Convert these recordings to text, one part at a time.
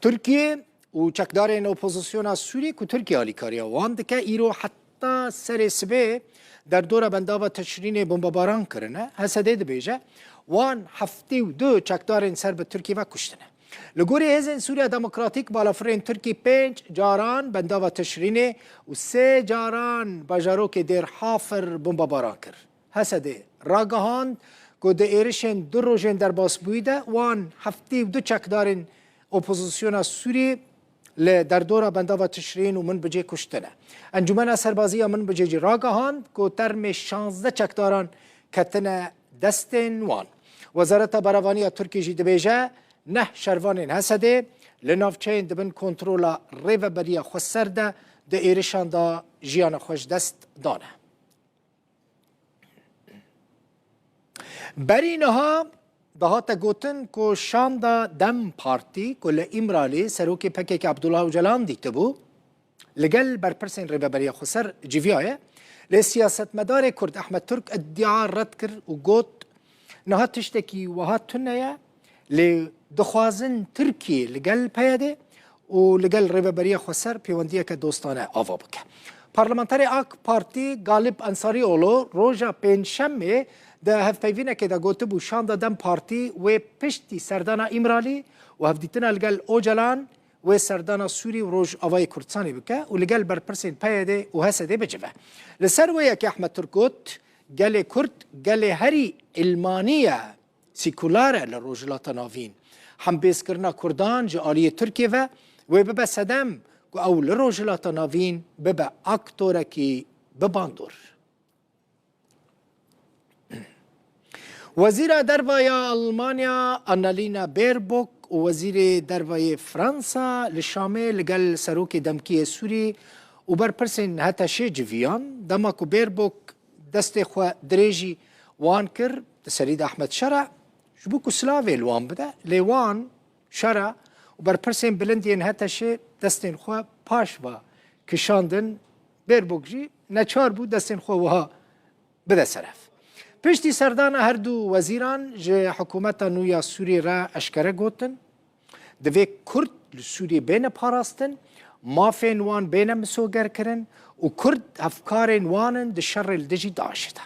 ترکیه و چکدارین اپوزیسیون سوری که ترکیه آلیکاریا واند که ایرو حتی سر سبه در دور بنداو تشرین بمباران کرنه حسده دبیجه وان هفته و دو چکدارین سر به ترکیه و کشتنه. لگوری هزین سوریا دموکراتیک بالافرین ترکی 5 جاران بنداو تشرین و 3 جاران باجاروک در حافر بمباران کرد. حسده راگهاند که در ایرشن 2 روزن در باس بویده وان هفته و دو چکدارین اپوزیسیون سوری در دورا بنداو تشرین و من بجه کشتنه. انجمن سربازی من بجه راگهاند که ترم 16 چکداران کتنه دستن وان. وزارت براوانی ترکی جی دبیجه نه شروانین حسده لنافچین دبن کنترولا ریوبریا خسرده ده ایرشان دا جیان خوش دست دانه. برینها دهات گوتن که شام دا دم پارتی کل امرالی سروکی پکیک عبدالله اوجلان دیته بو لگل برپرسین ریوبریا خسر جیویایه لسیاست مدار کرد احمد ترک ادعا رد کرد و گوت نهات تشتکی و هات تنیه لدخوازن ترکی لگل پیاده و لگل ریوبریا خسر پیوندیه که دوستانه آوا بکه. پارلمانتاری آک پارتی غالب انصاری اولو روژا پنجشنبه ده هفپیوینه که ده گوته بو شان دم پارتی و پشتی سردانا امرالی و هفدیتنا لگل اوجلان و سردانا سوری و روژ آوای کردستانی بکه و لگل برپرسین پیاده و حسده بجوه. لسر ویا که احمد ترکوت گل کرد گل هری علمانیه سیکولاره لروجلات ناوین هم بیس کرنا کردان جالی ترکیه و ببا صدم او لروجلات ناوین ببا اکتوره کی بباندور. وزیر دروای آلمانیا آنالینا بیربوک و وزیر دروای فرانسا لشامه لگل سروک دمکی سوری و برپرسین حتی شه جویان دماکو بیربوک دست خو دریجی وان کر سرید احمد شرع شبوکو سلاوی الوان بده لیوان شرع و برپرسین بلندین حتی شه دستین خو پاش و کشاندن بیربوک جی نچار بود دستین خو وها بده صرف. پشتی سردان هر دو وزیران جه حکومت نویا سوری را اشکره گوتن دوی کرد سوری بین پاراستن مافین وان بین مسوگر کرن و کرد افکارین وانن ده شر الدجی داشته.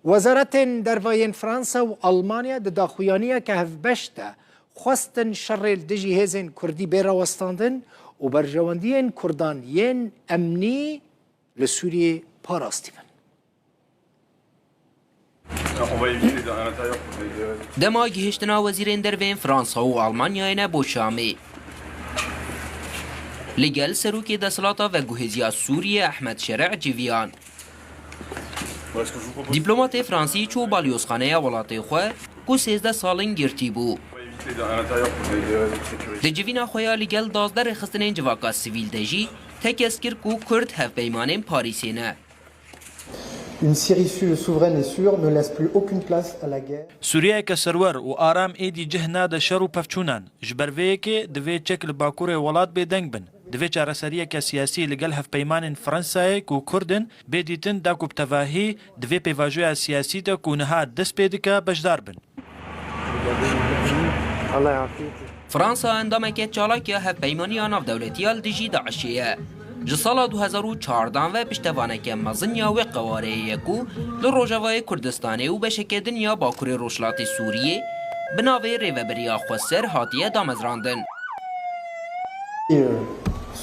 وزارت دروین فرانسا و آلمانیا ده داخویانیه که هف بشته خواستن شر الدجی هزین کردی بیرا وستاندن و برجواندین کردان ین امنی لسوری پاراستی من. دما گهشتنا وزیرین دروین فرانسا و آلمانیا نه بوشامی لگل سروکی دسلاتا و گوهزیا سوریه احمد شرع جویان دیپلمات فرانسی چو بالیوسخانه ولاتی خواه کو 13 سالن گرتی بو ده جوینا خویا لگل دازدر خستنین جواکا سیویل دجی تک اسکر کو کرد هف بیمانین پاریسینه. Une Syrie souveraine et sûre ne laisse plus aucune place à la guerre. سوريا كسرور وآرام ايدي جهنا دا شر و پفچونان جبرويكي دوي چك لباكور ولات بيدنگ بن دوي چارسريا كسياسي لگل هف پیمان فرنسا كو كردن بيديتن دا كو بتواهي دوي پیواجويا سياسي دا كو نها دس بيدكا بجدار بن. الله يعافيك. فرانسا اندامك چالاكيا هف پیماني آناف دولتيال دجي داعشيه. جسال 2014 و پشتوانک مزنیا و قواره یکو لروجاوای کردستانی و بشک دنیا باکور روشلات سوریه بناوی ریوبریا خسر هاتیه دامزراندن.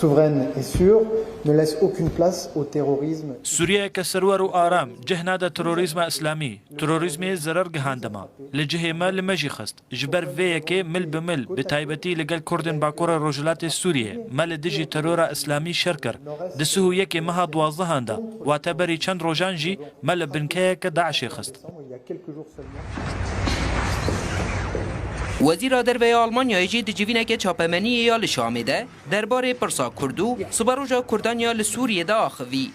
Souveraine et sûre ne laisse aucune place au terrorisme. سوريا كسرور وآرام جهنا دا تروریزم اسلامي تروریزم زرر جهاندما لجهه ما لمجي خست جبر فيكي مل بمل بتايبتي لقل كردن باكورا روجلات سوريا مال دجي ترورا اسلامي شركر دسهو يكي مها دوازدهاندا واتبري چند روجانجي مال بنكيك داعشي خست. وزیر دروی آلمانیا جی دجوینه که چاپمنی یا لشامیده درباره پرسا کردو سباروجا کردانیا لسوریه دا آخوی.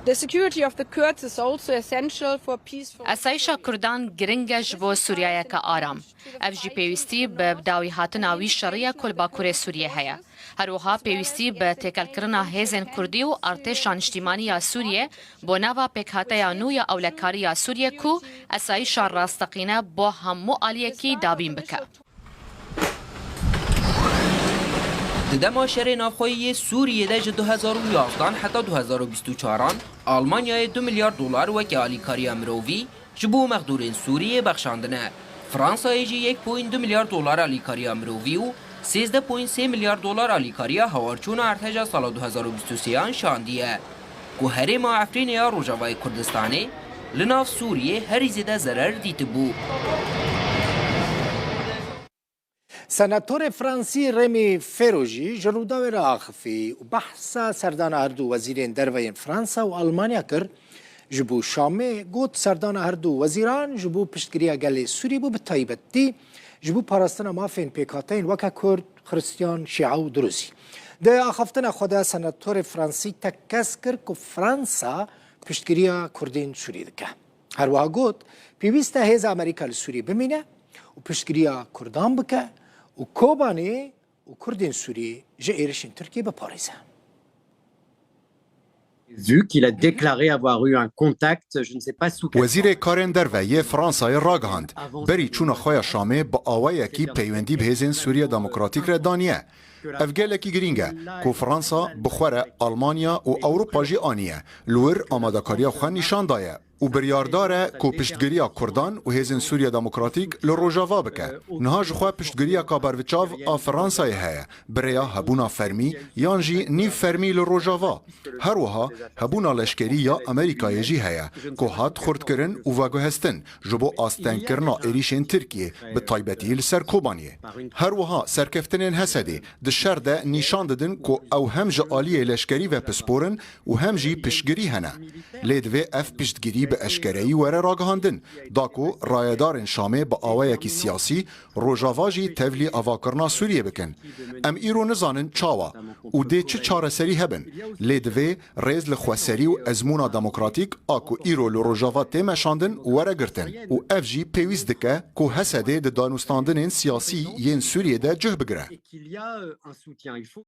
The security of the Kurds is also essential for peaceful. اسایشا کردان گرنگش بو سوریه که آرام. اف جی پیوستی به بداوی هاتناوی شریعه کل باکور سوریه هیا. هروها پیوستی به تکل کرنا هزن کردی و ارتشان اجتماعی یا سوریه با نوا پکهاته یا نو یا اولکاری یا سوریه کو اسایشا راستقینه با همو آلیه کی دابین بکه. دما شر نافخویی سوریه ده 2011 حتی 2024 آلمانیا 2 میلیارد دلار وکی آلیکاریا مرووی جبو مقدورین سوریه بخشاندنه. فرانسا جی 1.2 میلیارد دلار آلیکاریا مرووی و 13.3 میلیارد دلار آلیکاریا هوارچون ارتجا سال 2023 شاندیه. که هرم افرین یا روجاوای کردستانه لناف سوریه هری زیده ضرر دیت بو. سناتور فرانسی رمی فروجی جلودا و راخفی و بحث سردان هردو وزیرین دروین فرانسا و آلمانیا کر جبو شامه گوت سردان هردو وزیران جبو پشتگیری گل سوری بو بتایبتی جبو پاراستنا مافین پیکاتین وکا کرد خریستیان شیعه و دروزی ده آخفتنا خدا سناتور فرانسی تکس کر که فرانسا پشتگیری کردین سوری دکه هر وها گوت پیوسته هیز امریکا لسوری بمینه و پشتگیری کردان بکه و کوبانی و کردین سوری جایرشین ترکیه بپاریزه. Vu qu'il a déclaré avoir eu un contact, je ne sais pas sous quel وزیر کارن درویه فرانسای راگهاند بری چون خواه شامه با آوه کی پیوندی به هزین سوریه دموکراتیک را دانیه. افگل کی گرینگه که فرانسا بخوره آلمانیا و اوروپا جی آنیه لور آمادکاریا خواه نشان دایه و بریارداره که پشتگیری کردان و هزین سوریه دموکراتیک لروجاوا بکه. نها جخواه پشتگیری کابرویچاو آ فرانسای هایه بریا هبونا فرمی یانجی نیو فرمی لروجاوا. هر وها هبونا لشکری یا امریکای جی هایه که هات خورد کرن و واگو هستن جبو آستن کرنا ایریشن ترکیه به طایبتی لسر کوبانیه. هر وها سرکفتنین هسده دشار ده نشان دادن که او هم جا آلیه لشکری و پسپورن و هم جی پشتگیری هنه. لیدوه اف پشتگیری به اشکری وره راگهاندن داکو رایدارن شامه با آوه کی سیاسی روژاواجی تولی آواکرنا سوریه بکن. ام ایرو نزانن چاوا و ده چه چاره سری هبن لیدوه ریز لخواسری و ازمونا دموکراتیک آکو ایرو لروژاوا تیمشاندن وره گرتن و اف جی پیویز دکه که حسده ده دانستاندن سیاسی ین سوریه ده جه بگره.